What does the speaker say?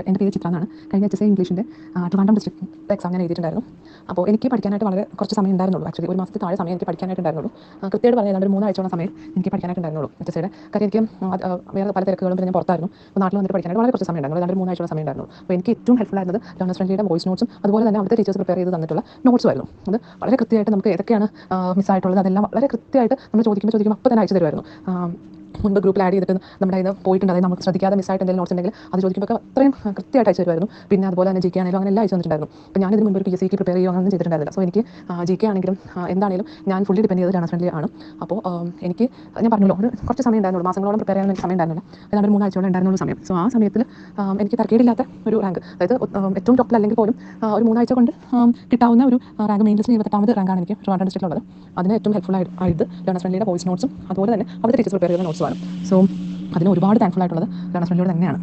എൻ്റെ പേര് ചിത്ര എന്നാണ്. കഴിഞ്ഞ HSC ഇംഗ്ലീഷിൻ്റെ ട്രിവാൻഡ്രം ഡിസ്ട്രിക്ട് എക്സാം ഞാൻ എഴുതിയിട്ടുണ്ടായിരുന്നു. അപ്പോൾ എനിക്ക് പഠിക്കാനായിട്ട് വളരെ കുറച്ച് സമയം ഉണ്ടായിരുന്നുള്ളൂ. ആക്ച്വലി ഒരു മാസത്തിൽ താഴെ സമയം എനിക്ക് പഠിക്കാനായിട്ടുണ്ടായിരുന്നുള്ളൂ. കൃത്യമായിട്ട് പറഞ്ഞാൽ ഒരു 3 ആഴ്ചയോളം സമയം എനിക്ക് പഠിക്കാനായിട്ടുണ്ടായിരുന്നുള്ളൂ HSCയുടെ. കാര്യം എനിക്ക് വേറെ പല തിരക്കുകളും പിന്നെ ഞാൻ പുറത്തായിരുന്നു. അപ്പോൾ നാട്ടിൽ വന്നിട്ട് പഠിക്കാനായിട്ട് വളരെ കുറച്ച് സമയം ഉണ്ടായിരുന്നു. ഏതാണ്ട് 3 ആഴ്ചയോളം സമയം ഉണ്ടായിരുന്നുള്ളൂ. അപ്പോൾ എനിക്ക് ഏറ്റവും ഹെൽപ്ഫുൾ ആയിരുന്നത് ലേണേഴ്സ് ഫ്രണ്ട്ലിയുടെ വോയിസ് നോട്ട്സും അതുപോലെ തന്നെ അവിടുത്തെ ടീച്ചേഴ്സ് പ്രിപ്പയർ ചെയ്ത് തന്നിട്ടുള്ള നോട്ട്സും ആയിരുന്നു. അത് വളരെ കൃത്യമായിട്ട് നമുക്ക് ഏതൊക്കെയാണ് മിസ്സായിട്ടുള്ളത് അതെല്ലാം വളരെ കൃത്യമായിട്ട് നമ്മൾ ചോദിക്കുമ്പോൾ അപ്പോൾ തന്നെ അയച്ചു തരുമായിരുന്നു. മുൻപ് ഗ്രൂപ്പിൽ ആഡ് ചെയ്തിട്ട് നമ്മുടെ കയ്യിൽ പോയിട്ടുണ്ട്, അതായത് നമുക്ക് ശ്രദ്ധിക്കാതെ മിസ്സായിട്ട് എന്തെങ്കിലും നോട്ട്സ് ഉണ്ടെങ്കിൽ അത് ചോദിക്കുമ്പോൾ അത്രയും കൃത്യമായിട്ട് അയച്ചു തരുമായിരുന്നു. പിന്നെ അതുപോലെ തന്നെ GK ആണെങ്കിലും അങ്ങനെ എല്ലാം അയച്ചു തന്നിട്ടുണ്ടായിരുന്നു. അപ്പോൾ ഞാനിതിന് മുൻപ് ഒരു PSCക്ക് പ്രിപ്പയർ ചെയ്യുക അങ്ങനെ ചെയ്തിട്ടുണ്ടായിരുന്നില്ല. സോ എനിക്ക് GK ആണെങ്കിലും എന്താണെങ്കിലും ഞാൻ ഫുള്ളി ഡിപ്പെൻഡ് ചെയ്തത് ലേണേഴ്സ് ഫ്രണ്ട്ലി ആണ്. അപ്പോൾ എനിക്ക് ഞാൻ പറഞ്ഞല്ലോ കുറച്ച് സമയം ഉണ്ടായിരുന്നുള്ളൂ, മാസങ്ങളോളം പ്രിപ്പയർ ചെയ്യാൻ എനിക്ക് സമയം ഉണ്ടായിരുന്നില്ല. ഏതാണ്ട് ഒരു 3 ആഴ്ചയോളം ഉണ്ടായിരുന്നുള്ളൂ സമയം. സോ ആ സമയത്തിൽ എനിക്ക് തരക്കേടില്ലാത്ത ഒരു റാങ്ക്, അതായത് ഏറ്റവും ടോപ്പിൽ അല്ലെങ്കിൽ പോലും ഒരു 3 ആഴ്ച കൊണ്ട് കിട്ടാവുന്ന ഒരു റാങ്ക്, മെയിൻ ലിസ്റ്റിൽ 28ാമത് റാങ്കാണ് എനിക്ക് ട്രിവാൻഡ്രം ഡിസ്ട്രിക്റ്റിലുള്ളത്. അതിന് ഏറ്റവും ഹെൽപ്ഫുൾ ആയിട്ട് ലേണേഴ്സ് ഫ്രണ്ട്ലിയുടെ വോയിസ് നോട്ട്സും അതുപോലെ തന്നെ അവിടുത്തെ ടീച്ചേഴ്സ് പ്രിപ്പയർ ചെയ്ത നോട്ട്സുമാണ്. സോ അതിന് ഒരുപാട് താങ്ക്ഫുൾ ആയിട്ടുള്ളത് ലേണേഴ്സ് ഫ്രണ്ട്ലിയോട് തന്നെയാണ്.